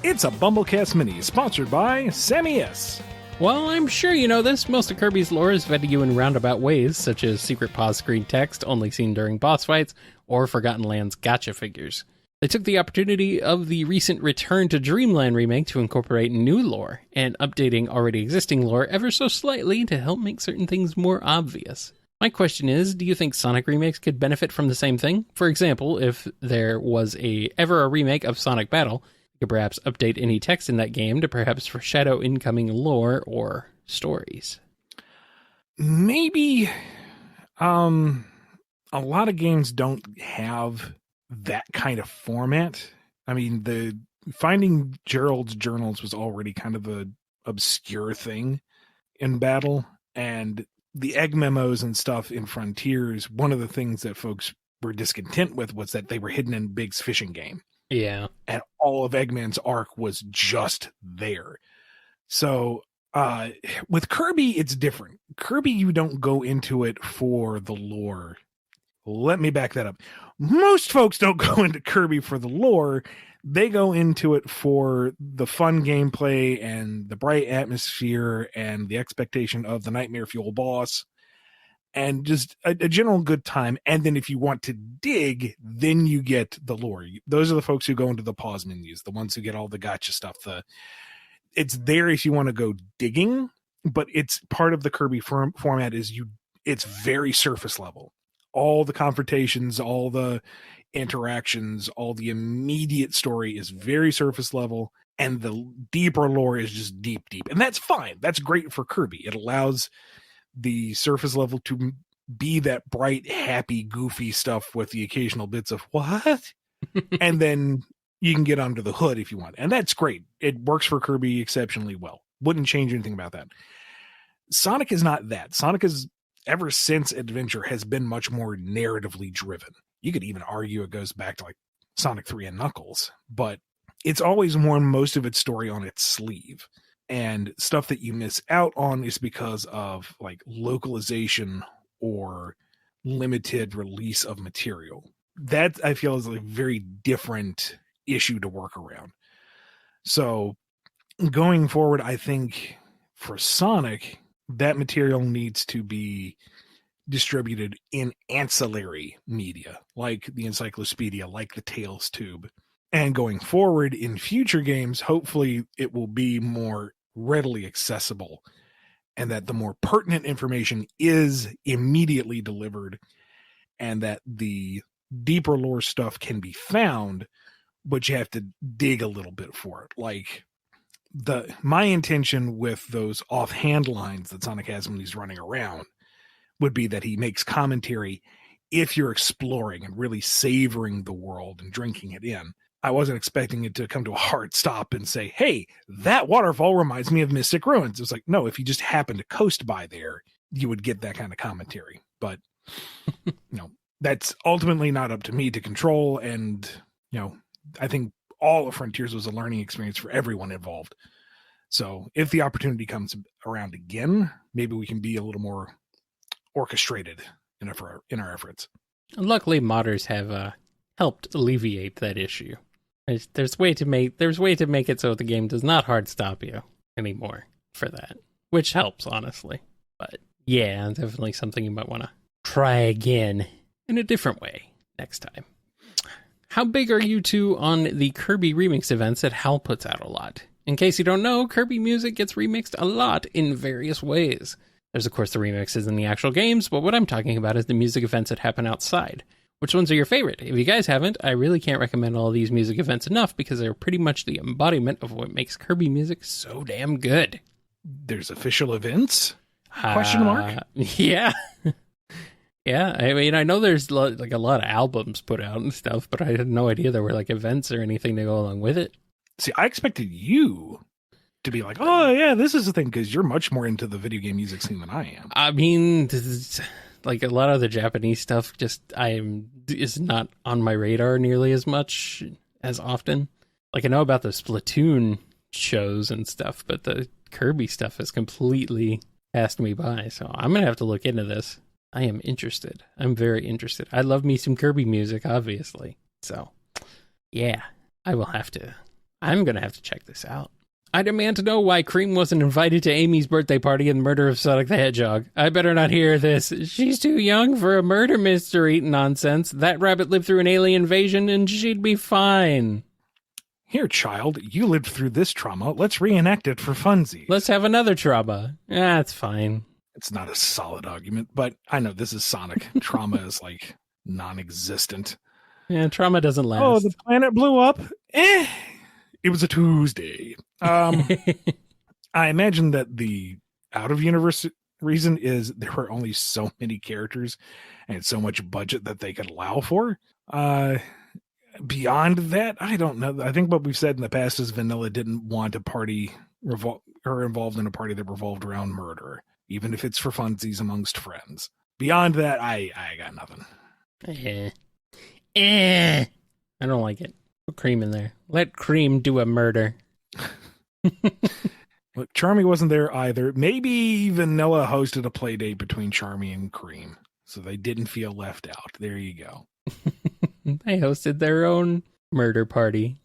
It's a BumbleKast Mini, sponsored by Sammy S. Well, I'm sure you know this. Most of Kirby's lore is fed to you in roundabout ways, such as secret pause screen text only seen during boss fights, or Forgotten Lands gacha figures. They took the opportunity of the recent Return to Dreamland remake to incorporate new lore, and updating already existing lore ever so slightly to help make certain things more obvious. My question is, do you think Sonic remakes could benefit from the same thing? For example, if there was ever a remake of Sonic Battle, you could perhaps update any text in that game to perhaps foreshadow incoming lore or stories. Maybe a lot of games don't have that kind of format. I mean, the finding Gerald's journals was already kind of a obscure thing in Battle, and the egg memos and stuff in Frontiers, one of the things that folks were discontent with was that they were hidden in Big's fishing game. Yeah. And all of Eggman's arc was just there. So with Kirby, it's different. Kirby, you don't go into it for the lore. Let me back that up. Most folks don't go into Kirby for the lore. They go into it for the fun gameplay and the bright atmosphere and the expectation of the nightmare fuel boss and just a general good time. And then if you want to dig, then you get the lore. Those are the folks who go into the pause menus, the ones who get all the gotcha stuff. It's there if you want to go digging, but it's part of the Kirby format it's very surface level. All the confrontations, all the interactions, all the immediate story is very surface level, and the deeper lore is just deep. And that's fine. That's great for Kirby. It allows the surface level to be that bright, happy, goofy stuff with the occasional bits of what? And then you can get under the hood if you want. And that's great. It works for Kirby exceptionally well. Wouldn't change anything about that. Sonic is not that. Sonic is, ever since Adventure, has been much more narratively driven. You could even argue it goes back to like Sonic 3 and Knuckles, but it's always worn most of its story on its sleeve. And stuff that you miss out on is because of like localization or limited release of material. That I feel is a very different issue to work around. So going forward, I think for Sonic, that material needs to be distributed in ancillary media, like the Encyclopedia, like the Tales Tube. And going forward in future games, hopefully it will be more readily accessible and that the more pertinent information is immediately delivered and that the deeper lore stuff can be found, but you have to dig a little bit for it. Like my intention with those offhand lines that Sonic has when he's running around would be that he makes commentary if you're exploring and really savoring the world and drinking it in. I wasn't expecting it to come to a hard stop and say, hey, that waterfall reminds me of Mystic Ruins. It's like, no, if you just happen to coast by there, you would get that kind of commentary. But, that's ultimately not up to me to control. And, I think all of Frontiers was a learning experience for everyone involved. So if the opportunity comes around again, maybe we can be a little more orchestrated in our efforts. Luckily, modders have helped alleviate that issue. There's way to make it so the game does not hard stop you anymore for that, which helps, honestly. But yeah, definitely something you might want to try again in a different way next time. How big are you two on the Kirby remix events that HAL puts out a lot? In case you don't know, Kirby music gets remixed a lot in various ways. There's, of course, the remixes in the actual games, but what I'm talking about is the music events that happen outside. Which ones are your favorite? If you guys haven't, I really can't recommend all of these music events enough because they're pretty much the embodiment of what makes Kirby music so damn good. There's official events? Question mark? Yeah. Yeah, I mean, I know there's like a lot of albums put out and stuff, but I had no idea there were like events or anything to go along with it. See, I expected you to be like, oh yeah, this is the thing, because you're much more into the video game music scene than I am. I mean, like a lot of the Japanese stuff is not on my radar nearly as much as often. Like I know about the Splatoon shows and stuff, but the Kirby stuff has completely passed me by. So I'm going to have to look into this. I am interested. I'm very interested. I love me some Kirby music, obviously. So, yeah, I'm going to have to check this out. I demand to know why Cream wasn't invited to Amy's birthday party in the murder of Sonic the Hedgehog. I better not hear this. She's too young for a murder mystery nonsense. That rabbit lived through an alien invasion and she'd be fine. Here, child, you lived through this trauma. Let's reenact it for funsies. Let's have another trauma. That's fine. It's not a solid argument, but I know this is Sonic. Trauma is like non-existent. Yeah, trauma doesn't last. Oh, the planet blew up? It was a Tuesday. I imagine that the out-of-universe reason is there were only so many characters and so much budget that they could allow for. Beyond that, I don't know. I think what we've said in the past is Vanilla didn't want a party involved in a party that revolved around murder, even if it's for funsies amongst friends. Beyond that, I got nothing. I don't like it. Put Cream in there. Let Cream do a murder. Look, Charmy wasn't there either. Maybe Vanilla hosted a play date between Charmy and Cream, so they didn't feel left out. There you go. They hosted their own murder party.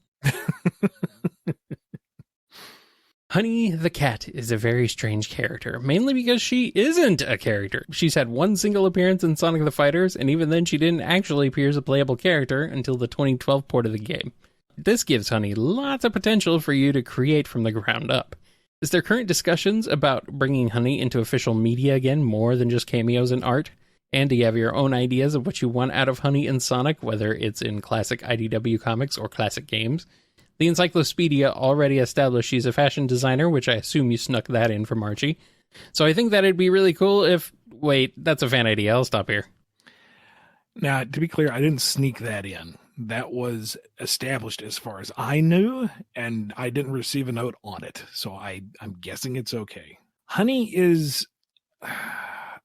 Honey the cat is a very strange character, mainly because she isn't a character. She's had one single appearance in Sonic the Fighters, and even then she didn't actually appear as a playable character until the 2012 port of the game. This gives Honey lots of potential for you to create from the ground up. Is there current discussions about bringing Honey into official media again, more than just cameos and art? And do you have your own ideas of what you want out of Honey in Sonic, whether it's in classic IDW comics or classic games? The Encyclopedia already established she's a fashion designer, which I assume you snuck that in from Archie. So I think that it'd be really cool if... Wait, that's a fan idea. I'll stop here. Now, to be clear, I didn't sneak that in. That was established as far as I knew, and I didn't receive a note on it. So I'm guessing it's okay. Honey is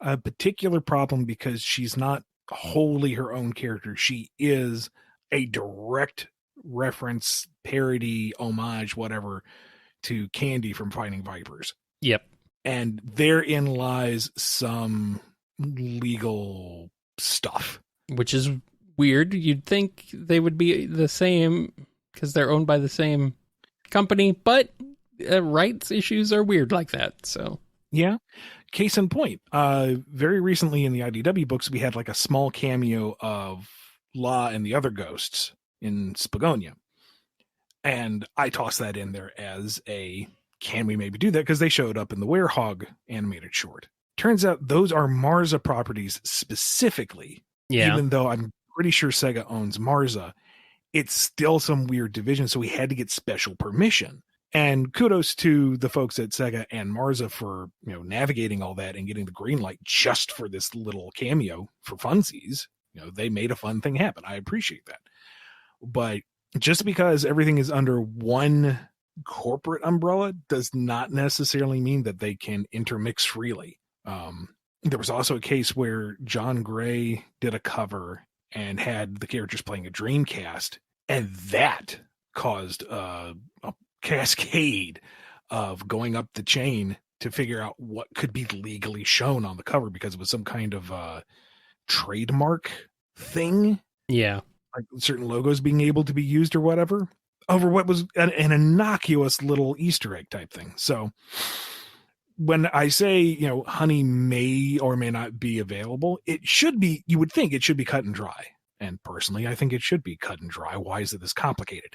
a particular problem because she's not wholly her own character. She is a direct reference, parody, homage, whatever, to Candy from Fighting Vipers. Yep. And therein lies some legal stuff. Which is weird. You'd think they would be the same because they're owned by the same company, but rights issues are weird like that. So yeah. Case in point, very recently in the IDW books, we had like a small cameo of La and the other ghosts in Spagonia. And I tossed that in there as can we maybe do that? Because they showed up in the Werehog animated short. Turns out those are Marza properties specifically. Yeah. Even though I'm pretty sure Sega owns Marza, it's still some weird division, so we had to get special permission. And kudos to the folks at Sega and Marza for, navigating all that and getting the green light just for this little cameo for funsies. They made a fun thing happen. I appreciate that. But just because everything is under one corporate umbrella does not necessarily mean that they can intermix freely. There was also a case where John Gray did a cover and had the characters playing a Dreamcast, and that caused a cascade of going up the chain to figure out what could be legally shown on the cover because it was some kind of trademark thing. Yeah. Like certain logos being able to be used or whatever over what was an innocuous little Easter egg type thing. So when I say, Honey may or may not be available, you would think it should be cut and dry. And personally, I think it should be cut and dry. Why is it this complicated?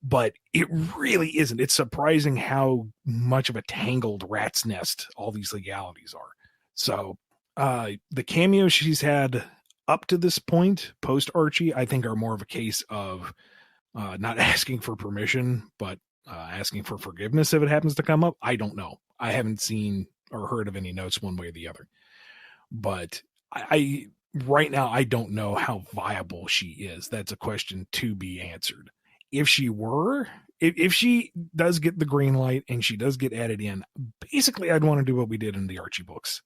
But it really isn't. It's surprising how much of a tangled rat's nest all these legalities are. So the cameos she's had up to this point, post Archie, I think are more of a case of not asking for permission, but asking for forgiveness if it happens to come up. I don't know. I haven't seen or heard of any notes one way or the other. But I right now, I don't know how viable she is. That's a question to be answered. If she does get the green light and she does get added in, basically I'd want to do what we did in the Archie books.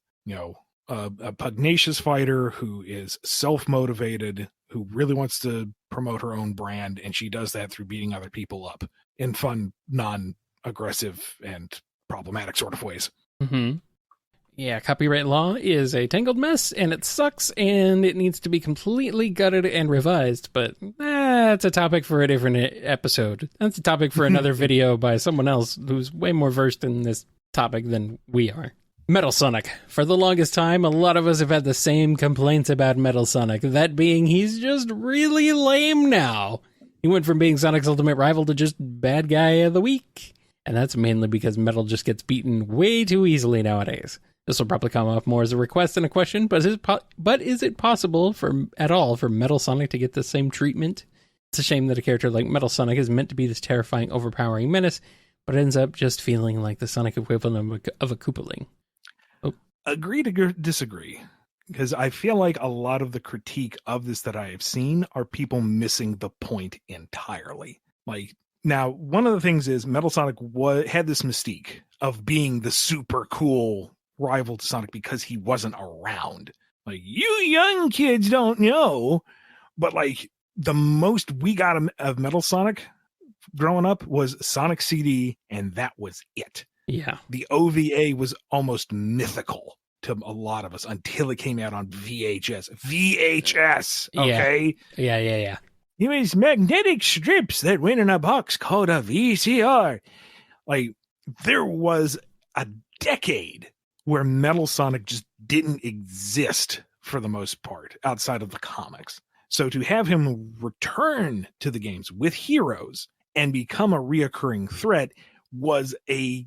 A pugnacious fighter who is self-motivated, who really wants to promote her own brand, and she does that through beating other people up in fun, non-aggressive and problematic sort of ways. Mm-hmm. Yeah, copyright law is a tangled mess, and it sucks, and it needs to be completely gutted and revised, but that's a topic for a different episode. That's a topic for another video by someone else who's way more versed in this topic than we are. Metal Sonic. For the longest time, a lot of us have had the same complaints about Metal Sonic, that being he's just really lame now. He went from being Sonic's ultimate rival to just bad guy of the week, and that's mainly because Metal just gets beaten way too easily nowadays. This will probably come off more as a request than a question, but is it possible at all for Metal Sonic to get the same treatment? It's a shame that a character like Metal Sonic is meant to be this terrifying, overpowering menace, but ends up just feeling like the Sonic equivalent of a Koopaling. Oh. Agree to disagree, because I feel like a lot of the critique of this that I have seen are people missing the point entirely. Like, now, one of the things is Metal Sonic had this mystique of being the super cool rival to Sonic because he wasn't around. Like, you young kids don't know, but like the most we got of Metal Sonic growing up was Sonic CD, and that was it. Yeah. The OVA was almost mythical to a lot of us until it came out on VHS. Okay? Yeah. It was magnetic strips that went in a box called a VCR. Like, there was a decade where Metal Sonic just didn't exist for the most part outside of the comics. So to have him return to the games with Heroes and become a reoccurring threat was a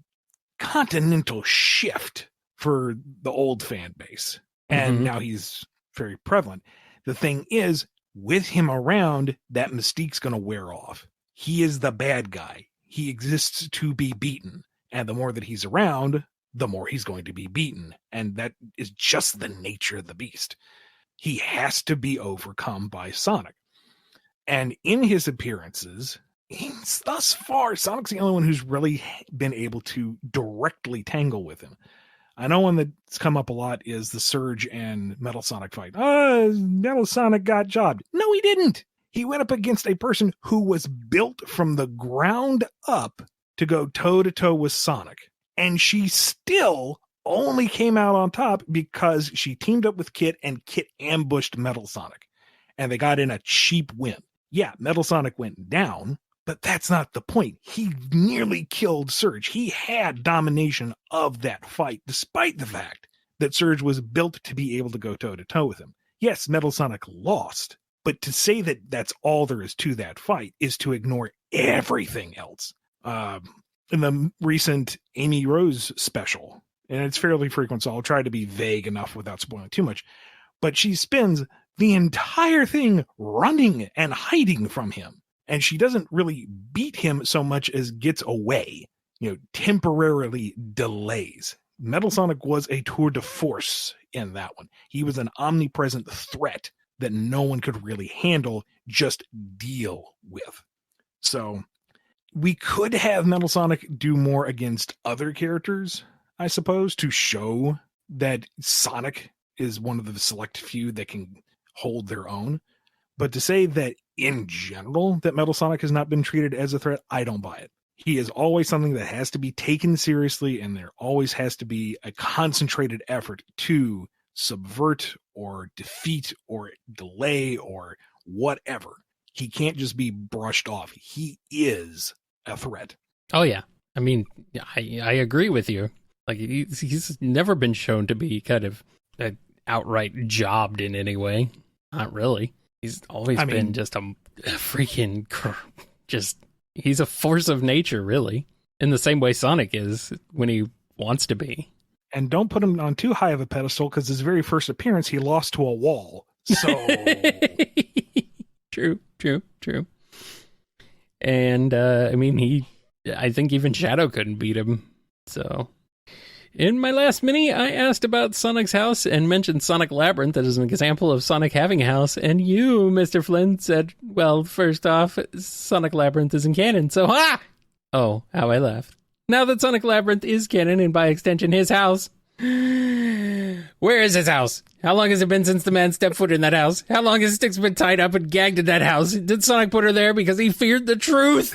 continental shift for the old fan base. And now he's very prevalent. The thing is, with him around, that mystique's going to wear off. He is the bad guy. He exists to be beaten. And the more that he's around, the more he's going to be beaten. And that is just the nature of the beast. He has to be overcome by Sonic. And in his appearances, thus far, Sonic's the only one who's really been able to directly tangle with him. I know one that's come up a lot is the Surge and Metal Sonic fight. Metal Sonic got jobbed. No, he didn't. He went up against a person who was built from the ground up to go toe-to-toe with Sonic. And she still only came out on top because she teamed up with Kit, and Kit ambushed Metal Sonic. And they got in a cheap win. Yeah, Metal Sonic went down, but that's not the point. He nearly killed Surge. He had domination of that fight, despite the fact that Surge was built to be able to go toe-to-toe with him. Yes, Metal Sonic lost, but to say that that's all there is to that fight is to ignore everything else. In the recent Amy Rose special, and it's fairly frequent, so I'll try to be vague enough without spoiling too much, but she spends the entire thing running and hiding from him. And she doesn't really beat him so much as gets away, temporarily delays. Metal Sonic was a tour de force in that one. He was an omnipresent threat that no one could really handle, just deal with. So we could have Metal Sonic do more against other characters, I suppose, to show that Sonic is one of the select few that can hold their own. But to say that in general that Metal Sonic has not been treated as a threat, I don't buy it. He is always something that has to be taken seriously, and there always has to be a concentrated effort to subvert or defeat or delay or whatever. He can't just be brushed off. He is a threat. Oh, yeah. I mean, I agree with you. Like, he's never been shown to be kind of outright jobbed in any way. Not really. He's always been just a freaking he's a force of nature, really. In the same way Sonic is when he wants to be. And don't put him on too high of a pedestal, because his very first appearance, he lost to a wall. So True. And I think even Shadow couldn't beat him. So in my last mini, I asked about Sonic's house and mentioned Sonic Labyrinth as an example of Sonic having a house, and you, Mr. Flynn, said, well, first off, Sonic Labyrinth isn't canon, so ha! Oh, how I laughed. Now that Sonic Labyrinth is canon, and by extension his house, where is his house? How long has it been since the man stepped foot in that house? How long has Styx been tied up and gagged in that house? Did Sonic put her there because he feared the truth?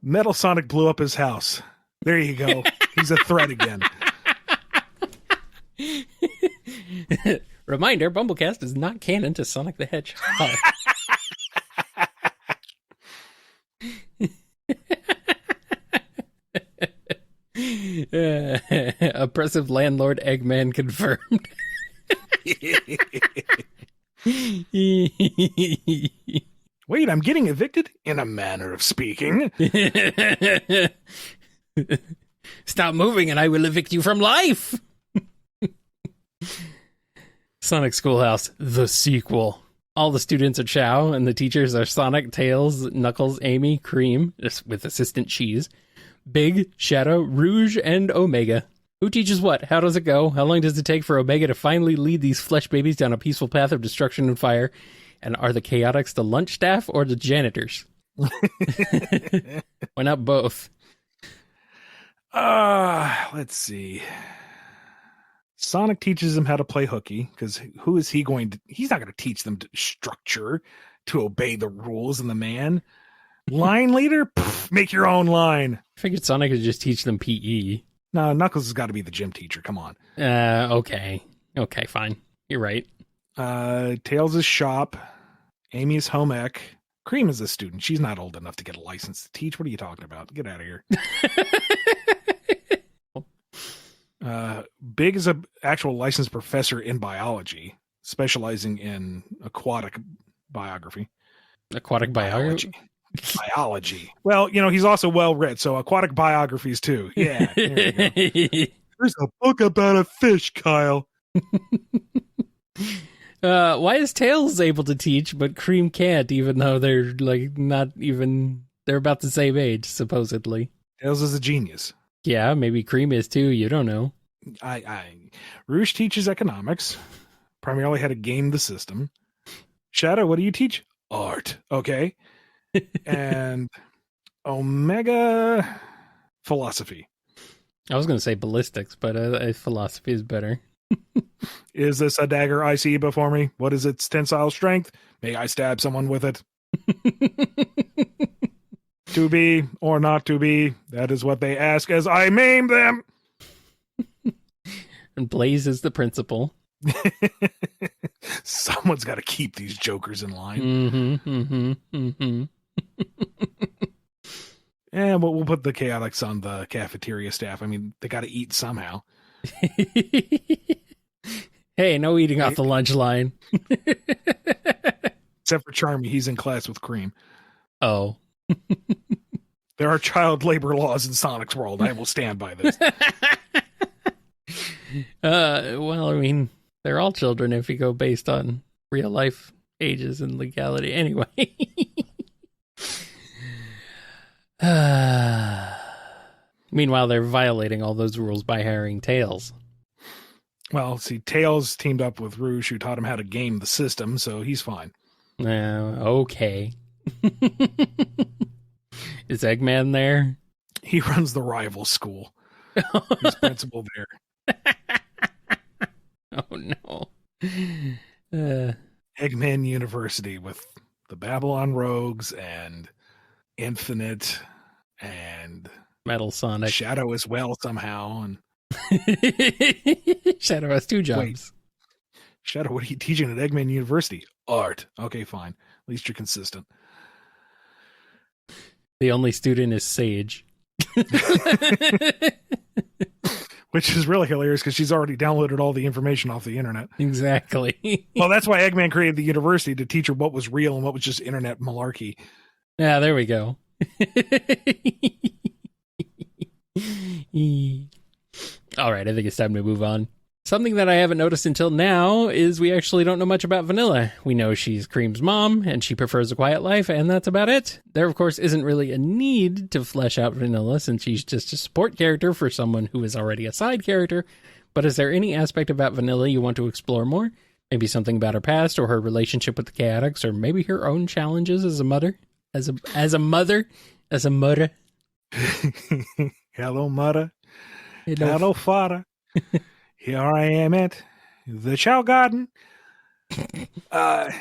Metal Sonic blew up his house. There you go. He's a threat again. Reminder, BumbleKast is not canon to Sonic the Hedgehog. Oppressive landlord Eggman confirmed. Wait, I'm getting evicted? In a manner of speaking. Stop moving and I will evict you from life. Sonic Schoolhouse, the sequel. All the students are Chow, and the teachers are Sonic, Tails, Knuckles, Amy, Cream, with assistant Cheese, Big, Shadow, Rouge, and Omega. Who teaches what? How does it go? How long does it take for Omega to finally lead these flesh babies down a peaceful path of destruction and fire? And are the Chaotix the lunch staff or the janitors? Why not both? Let's see. Sonic teaches them how to play hooky, because who is he going to... He's not going to teach them to structure, to obey the rules and the man. Line leader? Pff, make your own line. I figured Sonic could just teach them PE. No, Knuckles has got to be the gym teacher. Come on. Okay. Okay, fine. You're right. Tails is shop. Amy is home ec. Cream is a student. She's not old enough to get a license to teach. What are you talking about? Get out of here. Big is an actual licensed professor in biology, specializing in aquatic biography. Aquatic biology? Biology. Well, he's also well read, so aquatic biographies too. Yeah. There you go. There's a book about a fish, Kyle. Why is Tails able to teach, but Cream can't, even though they're they're about the same age, supposedly? Tails is a genius. Yeah, maybe Cream is too. You don't know. Rouge teaches economics, primarily how to game the system. Shadow, what do you teach? Art. Okay. And Omega, philosophy. I was going to say ballistics, but philosophy is better. Is this a dagger I see before me? What is its tensile strength? May I stab someone with it? To be or not to be, that is what they ask as I maim them. And Blaze is the principal. Someone's got to keep these jokers in line. And we'll put the Chaotix on the cafeteria staff. I mean, they got to eat somehow. Hey, no eating off the lunch line. Except for Charmy, he's in class with Cream. Oh. There are child labor laws in Sonic's world. I will stand by this. Well, I mean, they're all children if you go based on real life ages and legality. Anyway. Meanwhile, they're violating all those rules by hiring Tails. Well, see, Tails teamed up with Rouge, who taught him how to game the system, so he's fine. Okay. Is Eggman there? He runs the rival school. He's principal there. Oh, no. Eggman University with the Babylon Rogues and Infinite and Metal Sonic. Shadow as well somehow. And Shadow has two jobs. Wait. Shadow, what are you teaching at Eggman University? Art. Okay, fine. At least you're consistent. The only student is Sage. Which is really hilarious because she's already downloaded all the information off the internet. Exactly. Well, that's why Eggman created the university, to teach her what was real and what was just internet malarkey. Yeah, there we go. All right, I think it's time to move on. Something that I haven't noticed until now is we actually don't know much about Vanilla. We know she's Cream's mom, and she prefers a quiet life, and that's about it. There, of course, isn't really a need to flesh out Vanilla, since she's just a support character for someone who is already a side character. But is there any aspect about Vanilla you want to explore more? Maybe something about her past, or her relationship with the Chaotix, or maybe her own challenges as a mother? As a mother? Hello, mother. Hello, father. Here I am at the Chow Garden. I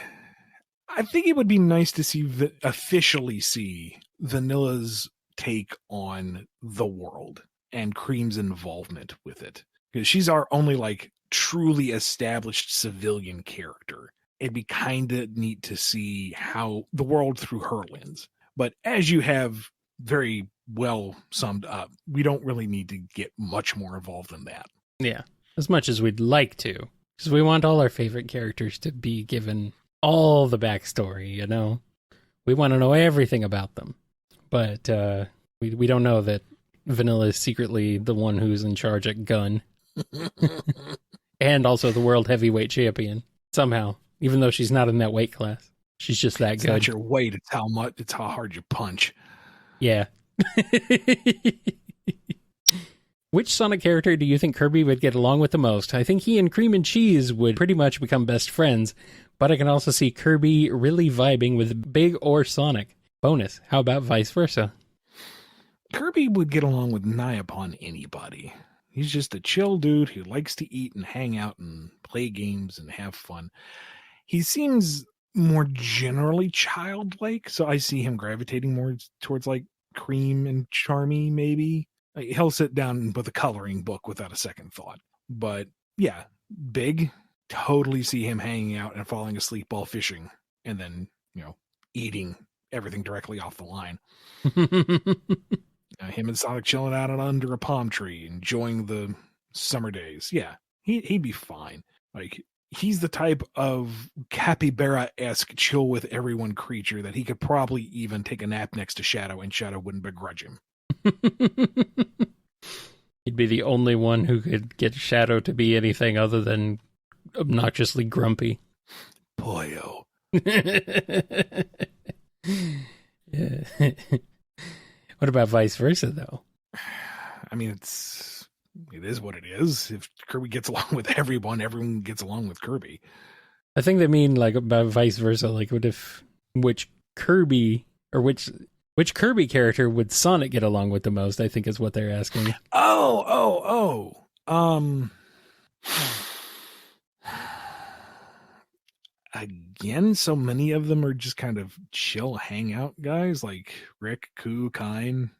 think it would be nice to officially see Vanilla's take on the world. and Cream's involvement with it. Because she's our only, like, truly established civilian character. It'd be kind of neat to see how the world through her lens. But as you have very well summed up, we don't really need to get much more involved in that. Yeah, as much as we'd like to. Because we want all our favorite characters to be given all the backstory, you know? We want to know everything about them. But we don't know that Vanilla is secretly the one who's in charge at Gun. And also the world heavyweight champion. Somehow. Even though she's not in that weight class. She's just that It's good. not your weight, it's how hard you punch. Yeah. Which Sonic character do you think Kirby would get along with the most? I think he and Cream and Cheese would pretty much become best friends, but I can also see Kirby really vibing with Big or Sonic. Bonus, how about vice versa? Kirby would get along with nigh upon anybody. He's just a chill dude who likes to eat and hang out and play games and have fun. He seems more generally childlike, so I see him gravitating more towards like Cream and Charmy, maybe. He'll sit down with a coloring book without a second thought. But yeah, Big, totally see him hanging out and falling asleep while fishing, and then, eating everything directly off the line. Him and Sonic chilling out under a palm tree, enjoying the summer days. Yeah, he'd be fine. Like, he's the type of capybara-esque chill with everyone creature that he could probably even take a nap next to Shadow, and Shadow wouldn't begrudge him. He'd be the only one who could get Shadow to be anything other than obnoxiously grumpy. Boyo. Yeah. What about vice versa, though? I mean, it is what it is. If Kirby gets along with everyone gets along with Kirby. I think they mean like about vice versa. Like, what if which Kirby character would Sonic get along with the most? I think is what they're asking. Again, so many of them are just kind of chill hangout guys, like Rick, Koo, Kine.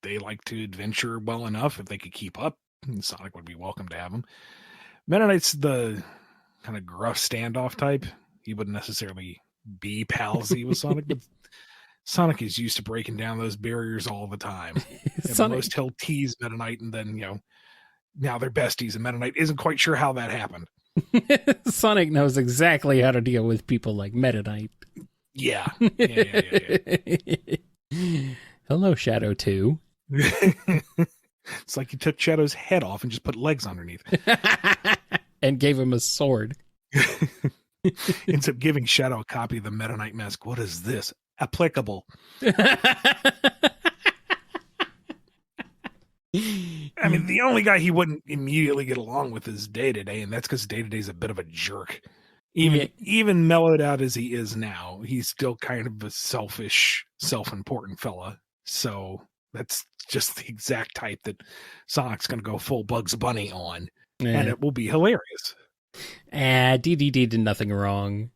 They like to adventure well enough. If they could keep up, Sonic would be welcome to have them. Meta Knight's the kind of gruff standoff type. He wouldn't necessarily be palsy with Sonic, but Sonic is used to breaking down those barriers all the time. At most, he'll tease Meta Knight, and then, now they're besties, and Meta Knight isn't quite sure how that happened. Sonic knows exactly how to deal with people like Meta Knight. Yeah. Hello, Shadow 2. It's like you took Shadow's head off and just put legs underneath. And gave him a sword. Ends up giving Shadow a copy of the Meta Knight mask. What is this? Applicable. I mean, the only guy he wouldn't immediately get along with is Day-to-Day, and that's because Day-to-Day's a bit of a jerk. Even mellowed out as he is now, he's still kind of a selfish, self-important fella. So that's just the exact type that Sonic's going to go full Bugs Bunny on, and it will be hilarious. DDD did nothing wrong.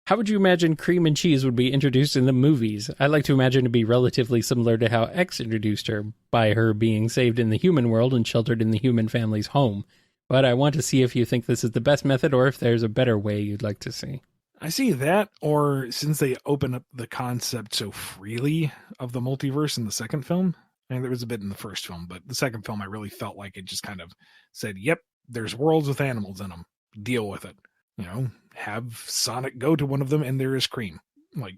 How would you imagine Cream and Cheese would be introduced in the movies? I like to imagine it to be relatively similar to how X introduced her, by her being saved in the human world and sheltered in the human family's home. But I want to see if you think this is the best method or if there's a better way you'd like to see. I see that, or since they open up the concept so freely of the multiverse in the second film, and there was a bit in the first film, but the second film I really felt like it just kind of said, yep, there's worlds with animals in them. Deal with it. Have Sonic go to one of them and there is Cream. Like,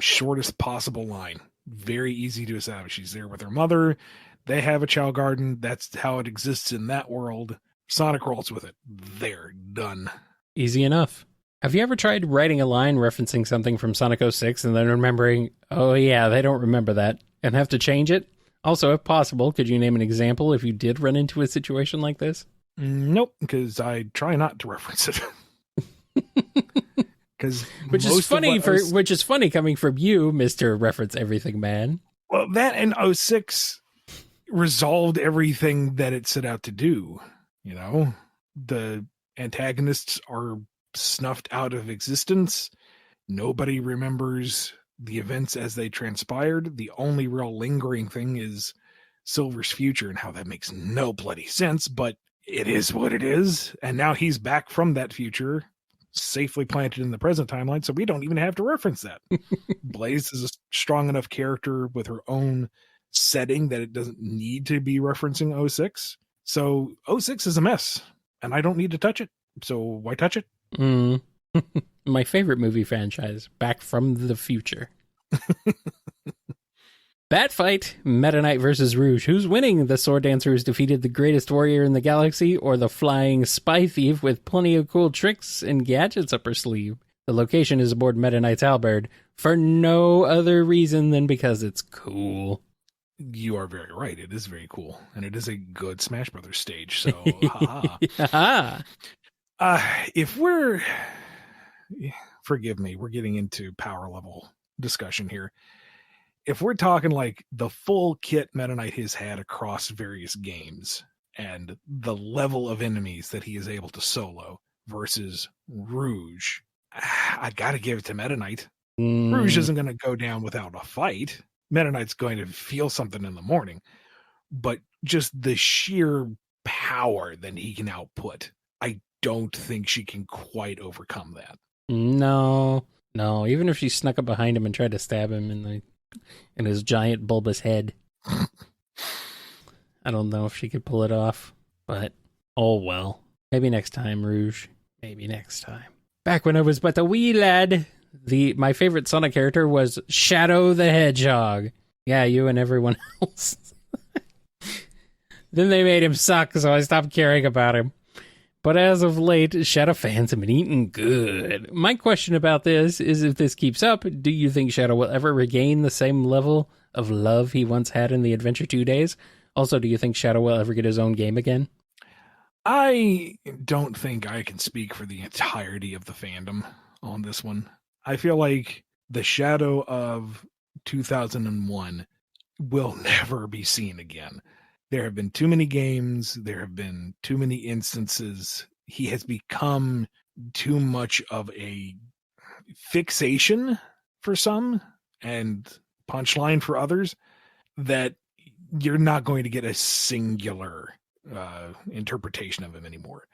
shortest possible line. Very easy to establish. She's there with her mother. They have a Chow Garden. That's how it exists in that world. Sonic rolls with it. They're done. Easy enough. Have you ever tried writing a line referencing something from Sonic 06 and then remembering, oh yeah, they don't remember that, and have to change it? Also, if possible, could you name an example if you did run into a situation like this? Nope, because I try not to reference it. Which is funny coming from you, Mr. Reference Everything Man. Well, that and 06 resolved everything that it set out to do. The antagonists are snuffed out of existence. Nobody remembers the events as they transpired. The only real lingering thing is Silver's future and how that makes no bloody sense, but it is what it is. And now he's back from that future, safely planted in the present timeline, so we don't even have to reference that. Blaze is a strong enough character with her own setting that it doesn't need to be referencing 06. So 06 is a mess, and I don't need to touch it. So why touch it? My favorite movie franchise, Back from the Future. Bat fight, Meta Knight versus Rouge. Who's winning? The sword dancer who's defeated the greatest warrior in the galaxy, or the flying spy thief with plenty of cool tricks and gadgets up her sleeve? The location is aboard Meta Knight's halberd for no other reason than because it's cool. You are very right. It is very cool, and it is a good Smash Brothers stage. So, if we're, forgive me, we're getting into power level discussion here. If we're talking like the full kit Meta Knight has had across various games and the level of enemies that he is able to solo versus Rouge, I gotta give it to Meta Knight. Rouge isn't going to go down without a fight. Meta Knight's going to feel something in the morning, but just the sheer power that he can output, I don't think she can quite overcome that. No. Even if she snuck up behind him and tried to stab him in his giant bulbous head, I don't know if she could pull it off. But oh well. Maybe next time, Rouge. Maybe next time. Back when I was but a wee lad, my favorite Sonic character was Shadow the Hedgehog. Yeah, you and everyone else. Then they made him suck, so I stopped caring about him. But as of late, Shadow fans have been eating good. My question about this is, if this keeps up, do you think Shadow will ever regain the same level of love he once had in the Adventure 2 days? Also, do you think Shadow will ever get his own game again? I don't think I can speak for the entirety of the fandom on this one. I feel like the Shadow of 2001 will never be seen again. There have been too many games. There have been too many instances. He has become too much of a fixation for some and punchline for others that you're not going to get a singular interpretation of him anymore.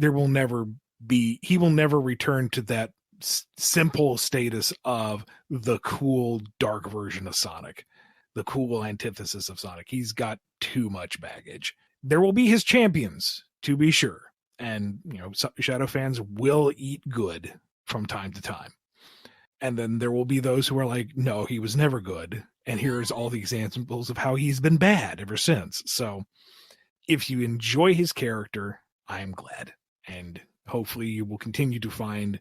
He will never return to that simple status of the cool dark version of Sonic, the cool antithesis of Sonic. He's got too much baggage. There will be his champions, to be sure, and Shadow fans will eat good from time to time. And then there will be those who are like, no, he was never good, and here's all the examples of how he's been bad ever since. So if you enjoy his character, I'm glad, and hopefully you will continue to find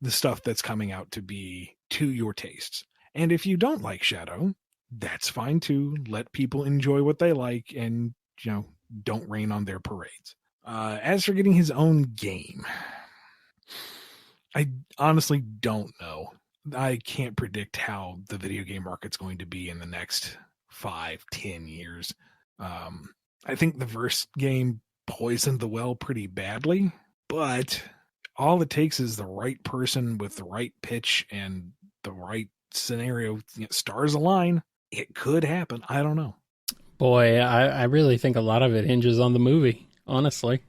the stuff that's coming out to be to your tastes. And if you don't like Shadow, that's fine too. Let people enjoy what they like, and don't rain on their parades. As for getting his own game, I honestly don't know. I can't predict how the video game market's going to be in the next 5-10 years. I think the Verse game poisoned the well pretty badly, but all it takes is the right person with the right pitch and the right scenario. Stars align. It could happen. I don't know. Boy, I really think a lot of it hinges on the movie, honestly.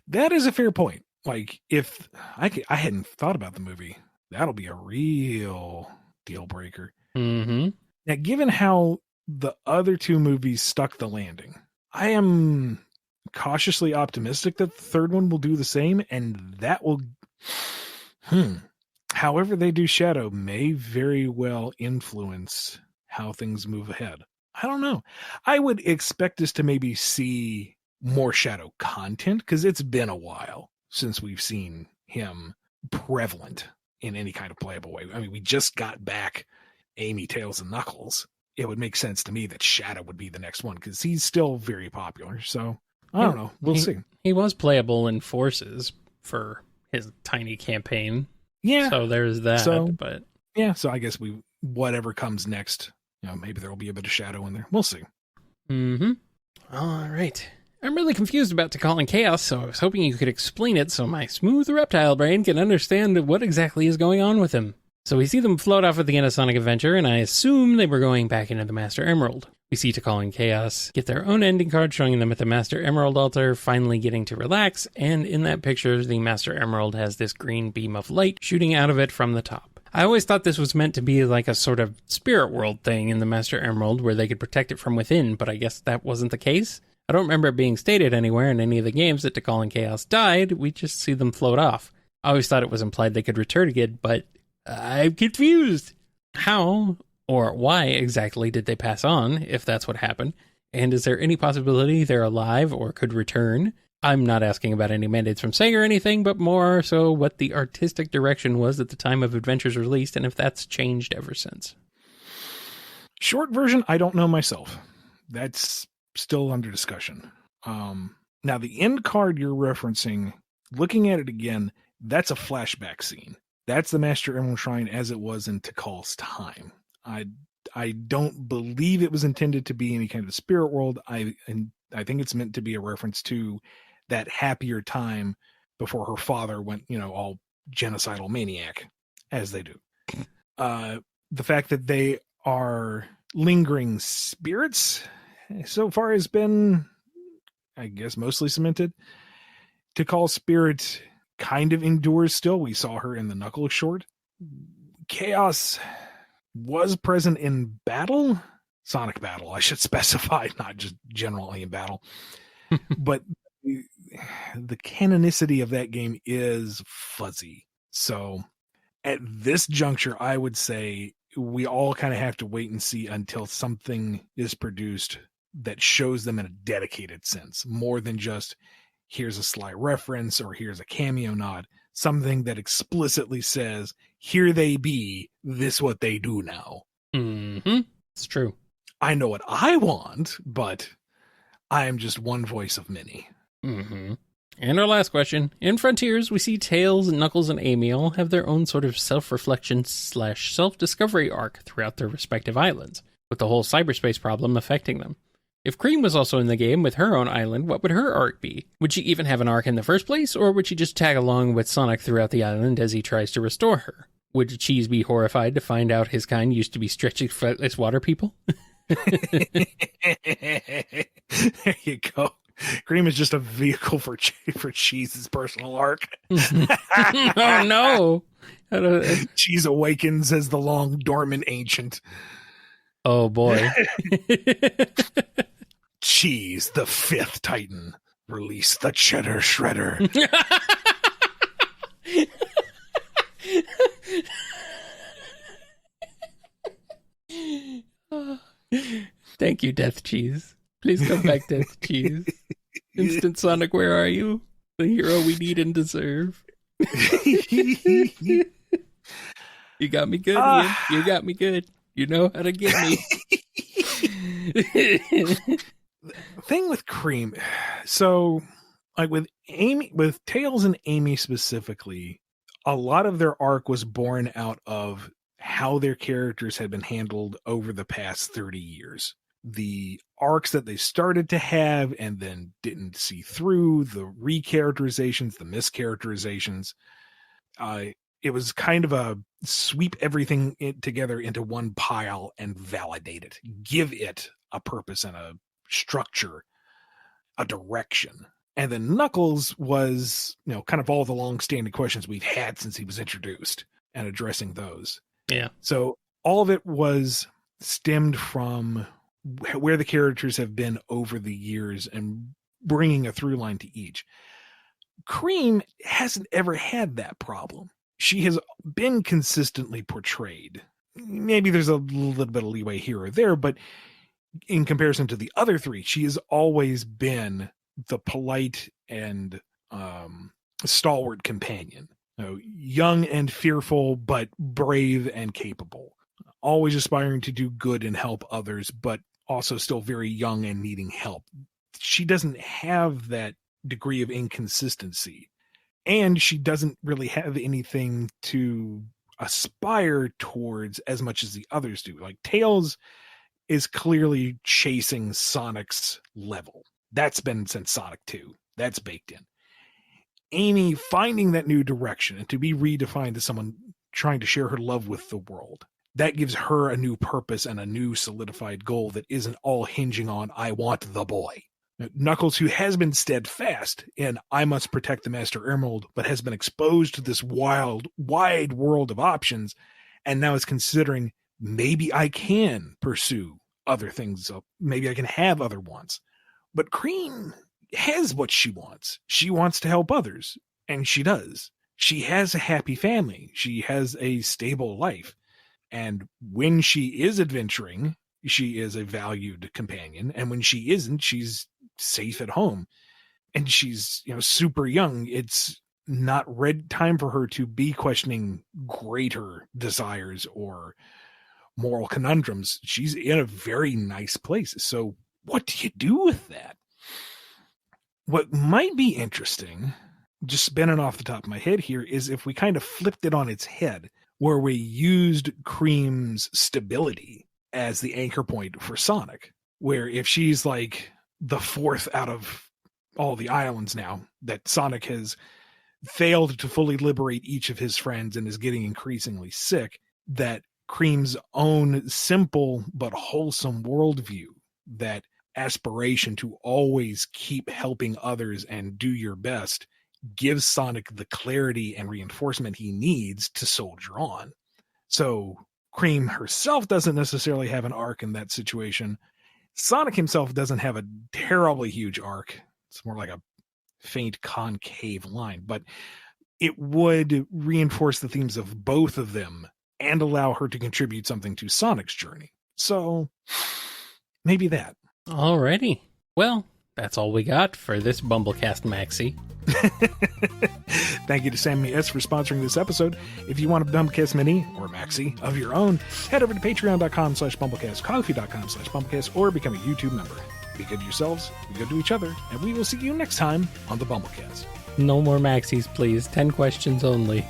That is a fair point. Like, if I hadn't thought about the movie, that'll be a real deal breaker. Mm-hmm. Now, given how the other two movies stuck the landing, I am cautiously optimistic that the third one will do the same, and that will... However they do Shadow may very well influence how things move ahead. I don't know. I would expect us to maybe see more Shadow content, because it's been a while since we've seen him prevalent in any kind of playable way. I mean, we just got back Amy, Tails, and Knuckles. It would make sense to me that Shadow would be the next one, because he's still very popular. So, I don't know. We'll see. He was playable in Forces for his tiny campaign. Yeah. So there's that. So I guess whatever comes next, maybe there will be a bit of Shadow in there. We'll see. Mm-hmm. All right. I'm really confused about Tikal Chaos, so I was hoping you could explain it so my smooth reptile brain can understand what exactly is going on with him. So we see them float off at the end of Sonic Adventure, and I assume they were going back into the Master Emerald. We see Tikal and Chaos get their own ending card showing them at the Master Emerald altar, finally getting to relax, and in that picture, the Master Emerald has this green beam of light shooting out of it from the top. I always thought this was meant to be like a sort of spirit world thing in the Master Emerald where they could protect it from within, but I guess that wasn't the case. I don't remember it being stated anywhere in any of the games that Tikal and Chaos died, we just see them float off. I always thought it was implied they could return again, but I'm confused. How or why exactly did they pass on, if that's what happened? And is there any possibility they're alive or could return? I'm not asking about any mandates from Sega or anything, but more so what the artistic direction was at the time of Adventure's release and if that's changed ever since. Short version, I don't know myself. That's still under discussion. Now, the end card you're referencing, looking at it again, that's a flashback scene. That's the Master Emerald Shrine as it was in Tikal's time. I don't believe it was intended to be any kind of spirit world. I think it's meant to be a reference to that happier time before her father went, all genocidal maniac, as they do. The fact that they are lingering spirits so far has been, I guess, mostly cemented. Tikal's spirit kind of endures still. We saw her in the Knuckles short. Chaos was present in battle, Sonic battle, I should specify, not just generally in battle. But the canonicity of that game is fuzzy. So at this juncture, I would say we all kind of have to wait and see until something is produced that shows them in a dedicated sense, more than just here's a sly reference or here's a cameo nod, something that explicitly says, here they be, this what they do now. Mm-hmm. It's true. I know what I want, but I am just one voice of many. Mm-hmm. And our last question. In Frontiers, we see Tails, Knuckles, and Amy all have their own sort of self-reflection / self-discovery arc throughout their respective islands, with the whole cyberspace problem affecting them. If Cream was also in the game with her own island, what would her arc be? Would she even have an arc in the first place, or would she just tag along with Sonic throughout the island as he tries to restore her? Would Cheese be horrified to find out his kind used to be stretchy, flightless water people? There you go. Cream is just a vehicle for Cheese's personal arc. Oh no! Cheese awakens as the long dormant ancient. Oh boy. Cheese, the fifth Titan. Release the cheddar shredder. Thank you, Death Cheese. Please come back, Death Cheese. Instant Sonic, where are you? The hero we need and deserve. You got me good, Ian. You got me good. You know how to get me. Thing with Cream, so like with Tails and Amy specifically, a lot of their arc was born out of how their characters had been handled over the past 30 years. The arcs that they started to have and then didn't see through, the recharacterizations, the mischaracterizations. It was kind of a sweep everything together into one pile and validate it. Give it a purpose and a structure, a direction. And then Knuckles was, kind of all the long-standing questions we've had since he was introduced and addressing those. Yeah. So all of it was stemmed from where the characters have been over the years and bringing a through line to each. Cream hasn't ever had that problem. She has been consistently portrayed. Maybe there's a little bit of leeway here or there, but in comparison to the other three, she has always been the polite and stalwart companion. Young and fearful, but brave and capable. Always aspiring to do good and help others, but also still very young and needing help. She doesn't have that degree of inconsistency. And she doesn't really have anything to aspire towards as much as the others do. Like Tails is clearly chasing Sonic's level. That's been since Sonic 2. That's baked in. Amy finding that new direction and to be redefined as someone trying to share her love with the world. That gives her a new purpose and a new solidified goal that isn't all hinging on, I want the boy. Knuckles, who has been steadfast in, I must protect the Master Emerald, but has been exposed to this wide world of options, and now is considering, maybe I can pursue other things. Maybe I can have other wants. But Cream has what she wants. She wants to help others, and she does. She has a happy family. She has a stable life. And when she is adventuring, she is a valued companion. And when she isn't, she's safe at home. And she's, super young. It's not time for her to be questioning greater desires or moral conundrums. She's in a very nice place. So what do you do with that? What might be interesting, just spinning off the top of my head here, is if we kind of flipped it on its head, where we used Cream's stability as the anchor point for Sonic, where if she's like the fourth out of all the islands now, that Sonic has failed to fully liberate each of his friends and is getting increasingly sick, that Cream's own simple but wholesome worldview, that aspiration to always keep helping others and do your best, gives Sonic the clarity and reinforcement he needs to soldier on. So Cream herself doesn't necessarily have an arc in that situation. Sonic himself doesn't have a terribly huge arc. It's more like a faint concave line, but it would reinforce the themes of both of them and allow her to contribute something to Sonic's journey. So maybe that. Alrighty. Well, that's all we got for this BumbleKast Maxi. Thank you to Sammy S for sponsoring this episode. If you want a BumbleKast Mini or Maxi of your own, head over to patreon.com/BumbleKast, coffee.com/BumbleKast, or become a YouTube member. Be good to yourselves, be good to each other, and we will see you next time on the BumbleKast. No more Maxis, please. 10 questions only.